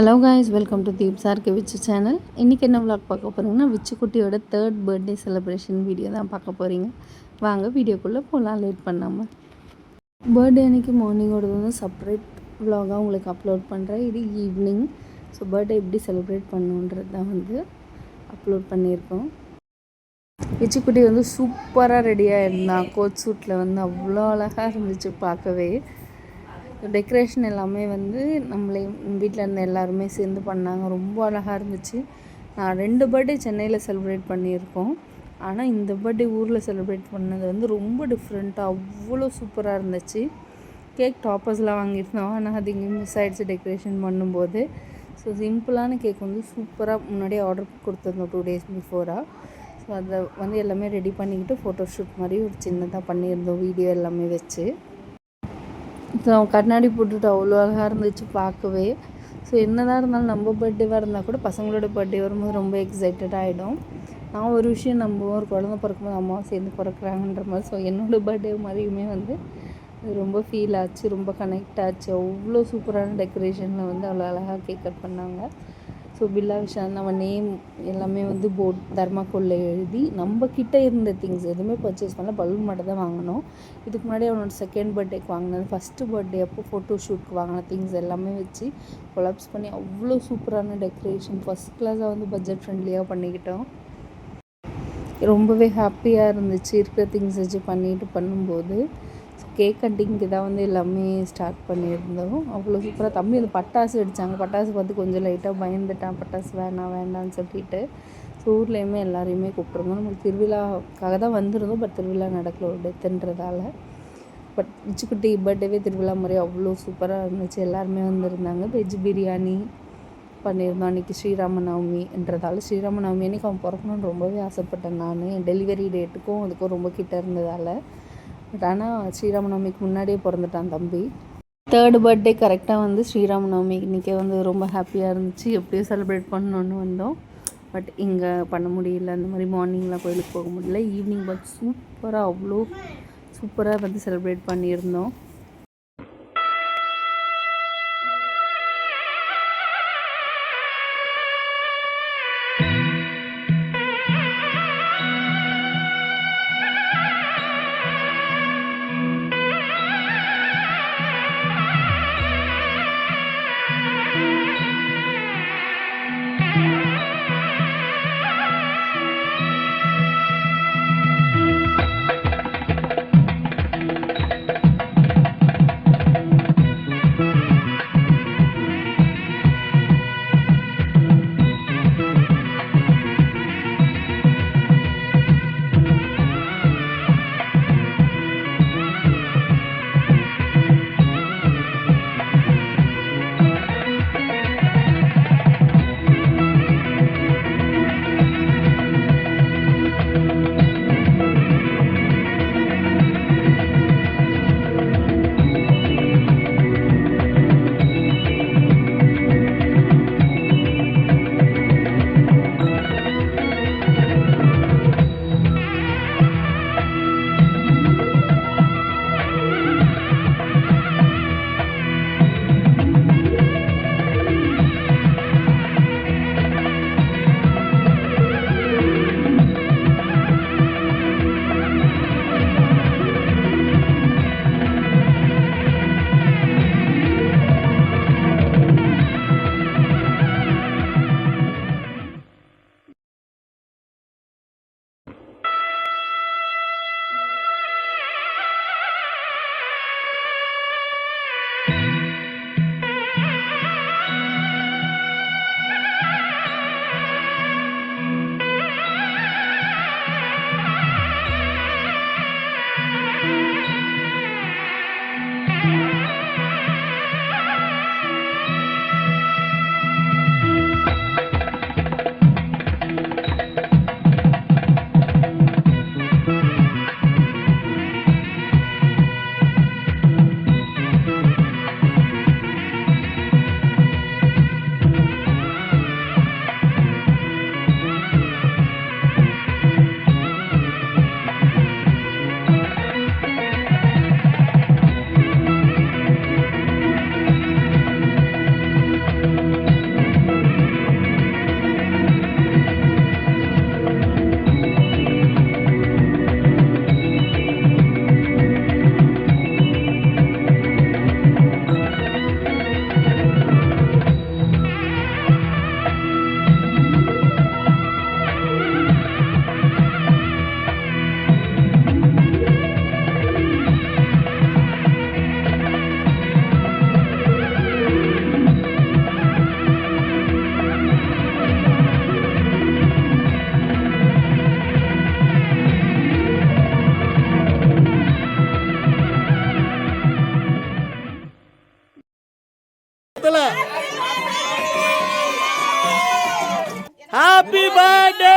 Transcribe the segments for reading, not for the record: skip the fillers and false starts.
Hello guys, welcome to Deeps RK Vichu channel. இன்றைக்கி என்ன vlog பார்க்க போகிறீங்கன்னா, விச்சு குட்டியோட 3rd பர்த்டே செலிப்ரேஷன் வீடியோ தான் பார்க்க போகிறீங்க. வாங்க வீடியோக்குள்ளே போகலாம் லேட் பண்ணாமல். பர்த்டே அன்றைக்கி மார்னிங்கோட வந்து செப்பரேட் விலாகாக உங்களுக்கு அப்லோட் பண்ணுறேன். இது ஈவினிங். ஸோ பர்த்டே எப்படி செலிப்ரேட் பண்ணுன்றது தான் வந்து அப்லோட் பண்ணியிருக்கோம். விச்சுக்குட்டி வந்து சூப்பராக ரெடியாக இருந்தான். கோட் சூட்டில் வந்து அவ்வளோ அழகாக இருந்துச்சு பார்க்கவே. டெக்கரேஷன் எல்லாமே வந்து நம்மளே வீட்டில் இருந்த எல்லாருமே சேர்ந்து பண்ணாங்க. ரொம்ப அழகாக இருந்துச்சு. நான் 2 பர்த்டே சென்னையில் செலிப்ரேட் பண்ணியிருக்கோம். ஆனால் இந்த பர்த்டே ஊரில் செலிப்ரேட் பண்ணது வந்து ரொம்ப டிஃப்ரெண்ட்டாக அவ்வளோ சூப்பராக இருந்துச்சு. கேக் டாப்பர்ஸ்லாம் வாங்கியிருந்தோம். ஆனால் அது இங்கே மிஸ் ஆகிடுச்சு டெக்கரேஷன் பண்ணும்போது. ஸோ சிம்பிளான கேக் வந்து சூப்பராக முன்னாடியே ஆர்டர் கொடுத்துருந்தோம் 2 days பிஃபோராக. ஸோ அதை வந்து எல்லாமே ரெடி பண்ணிக்கிட்டு ஃபோட்டோஷூட் மாதிரி ஒரு சின்னதாக பண்ணியிருந்தோம் வீடியோ எல்லாமே வச்சு. ஸோ கண்ணாடி போட்டுட்டு அவ்வளோ அழகாக இருந்துச்சு பார்க்கவே. ஸோ என்னதான் இருந்தாலும் நம்ம பர்த்டேவாக இருந்தால் கூட பசங்களோட பர்த்டே வரும்போது ரொம்ப எக்ஸைட்டட் ஆகிடும். நான் ஒரு விஷயம் நம்புவோம், ஒரு குழந்தை பிறக்கும்போது அம்மாவும் சேர்ந்து பிறக்கிறாங்கன்ற மாதிரி. ஸோ என்னோடய பர்த்டே மாதிரியுமே வந்து ரொம்ப ஃபீல் ஆச்சு, ரொம்ப கனெக்ட் ஆச்சு. அவ்வளோ சூப்பரான டெக்கரேஷனில் வந்து அவ்வளோ அழகாக கேக் கட் பண்ணாங்க. ஸோ பில்லா விஷால் நம்ம நேம் எல்லாமே வந்து போர்ட் தர்மாக்கோலில் எழுதி நம்ம கிட்டே இருந்த திங்ஸ் எதுவுமே பர்ச்சேஸ் பண்ணல, பலூன் மட்டும் தான் வாங்கினோம். இதுக்கு முன்னாடி அவனோட 2nd பர்த்டேக்கு வாங்கினது, ஃபஸ்ட்டு பர்த்டே அப்போ ஃபோட்டோ ஷூட்க்கு வாங்கின திங்ஸ் எல்லாமே வச்சு கொலாப்ஸ் பண்ணி அவ்வளோ சூப்பரான டெக்கரேஷன் ஃபஸ்ட் கிளாஸாக வந்து பட்ஜெட் ஃப்ரெண்ட்லியாக பண்ணிக்கிட்டோம். ரொம்பவே ஹாப்பியாக இருந்துச்சு இருக்கிற திங்ஸ் வச்சு பண்ணும்போது. கேக் கட்டிங்க்கு தான் வந்து எல்லாமே ஸ்டார்ட் பண்ணியிருந்தோம். அவ்வளோ சூப்பராக தம்பி அந்த பட்டாசு வெடித்தாங்க. பட்டாசு பார்த்து கொஞ்சம் லைட்டாக பயந்துட்டான். பட்டாசு வேண்டாம்னு சொல்லிட்டு. ஸோ ஊர்லேயுமே எல்லாரையுமே கூப்பிட்ருந்தோம். நமக்கு திருவிழாக்காக தான் வந்திருந்தோம். பட் திருவிழா நடக்கல, ஒரு டெத்துன்றதால. பட் விச்சுக்குட்டி பர்த்டேவே திருவிழா மாதிரி அவ்வளோ சூப்பராக இருந்துச்சு. எல்லாருமே வந்திருந்தாங்க. வெஜ் பிரியாணி பண்ணியிருந்தோம். அன்றைக்கி ஸ்ரீராமநவமின்றதால ஸ்ரீராமநவமி அன்றைக்கி அவன் பிறக்கணுன்னு ரொம்பவே ஆசைப்பட்டேன் நான். என் டெலிவரி டேட்டுக்கும் அதுக்கும் ரொம்ப கிட்ட இருந்ததால். பட் ஆனால் ஸ்ரீராமநவமிக்கு முன்னாடியே பிறந்துட்டான் தம்பி. 3rd பர்த்டே கரெக்டாக வந்து ஸ்ரீராமநவமி இன்றைக்கே வந்து ரொம்ப ஹாப்பியாக இருந்துச்சு. எப்படியோ செலிப்ரேட் பண்ணணுன்னு வந்தோம். பட் இங்கே பண்ண முடியல. அந்த மாதிரி மார்னிங்லாம் கோயிலுக்கு போக முடியல. ஈவினிங் பட் சூப்பராக அவ்வளோ சூப்பராக வந்து செலிப்ரேட் பண்ணியிருந்தோம். Happy birthday.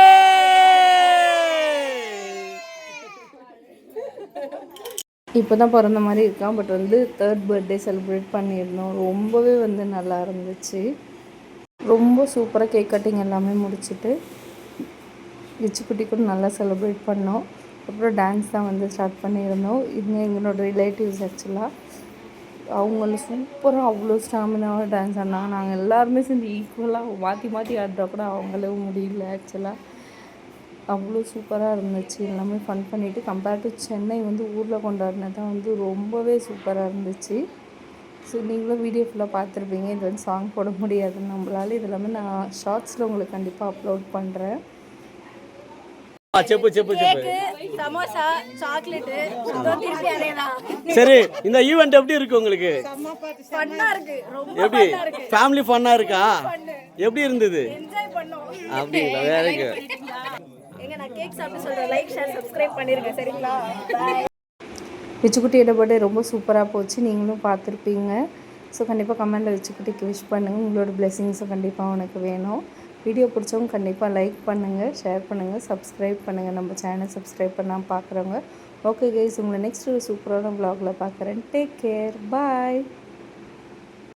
இப்போ தான் பிறந்த மாதிரி இருக்கான். பட் வந்து 3rd பர்த்டே செலிப்ரேட் பண்ணியிருந்தோம். ரொம்பவே வந்து நல்லா இருந்துச்சு. ரொம்ப சூப்பராக கேக் கட்டிங் எல்லாமே முடிச்சுட்டு விச்சுக்குட்டி கூட நல்லா செலிப்ரேட் பண்ணோம். அப்புறம் டான்ஸ் தான் வந்து ஸ்டார்ட் பண்ணியிருந்தோம். இது எங்களோட ரிலேட்டிவ்ஸ் ஆக்சுவலாக. அவங்கள சூப்பராக அவ்வளோ ஸ்டாமினாவாக டான்ஸ் ஆடினாங்க. நாங்கள் எல்லாருமே சேர்ந்து ஈக்குவலாக மாற்றி மாற்றி ஆடுறா கூட அவங்களே முடியல ஆக்சுவலாக. அவ்வளோ சூப்பராக இருந்துச்சு. எல்லாமே ஃபன் பண்ணிவிட்டு கம்பேர் டு சென்னை வந்து ஊரில் கொண்டாடினது தான் வந்து ரொம்பவே சூப்பராக இருந்துச்சு. ஸோ நீங்களும் வீடியோ ஃபுல்லாக பார்த்துருப்பீங்க. இது வந்து சாங் போட முடியாது நம்மளால. இது எல்லாமே நான் ஷார்ட்ஸில் உங்களுக்கு கண்டிப்பாக அப்லோட் பண்ணுறேன். చెప్పు చెప్పు చెప్పు. சமோசா சாக்லேட் திருப்பி அதேதான். சரி, இந்த ஈவென்ட் எப்படி இருக்கு உங்களுக்கு? ஃபன்னா இருக்கு. ரொம்ப எப்படி ஃபேமிலி ஃபன்னா இருக்கா? எப்படி இருந்தது? என்ஜாய் பண்ணோம். அப்படிங்களா? வேற இருக்கு. எங்க நான் கேக் சாப்பிட்டு சொல்றேன். லைக் ஷேர் சப்ஸ்கிரைப் பண்ணிருங்க சரிங்களா? பை. விச்சுக்குட்டியோட பர்த்டே ரொம்ப சூப்பராக போச்சு. நீங்களும் பார்த்துருப்பீங்க. ஸோ கண்டிப்பாக கமெண்டில் விச்சுக்குட்டிக்கு விஷ் பண்ணுங்கள். உங்களோட பிளெஸிங்ஸும் கண்டிப்பாக உனக்கு வேணும். வீடியோ பிடிச்சவங்க கண்டிப்பாக லைக் பண்ணுங்கள், ஷேர் பண்ணுங்கள், சப்ஸ்கிரைப் பண்ணுங்கள். நம்ம சேனல் சப்ஸ்கிரைப் பண்ணாமல் பார்க்குறவங்க. ஓகே கைஸ், உங்களை நெக்ஸ்ட் ஒரு சூப்பரான vlogல பார்க்குறேன். டேக் கேர், பாய்.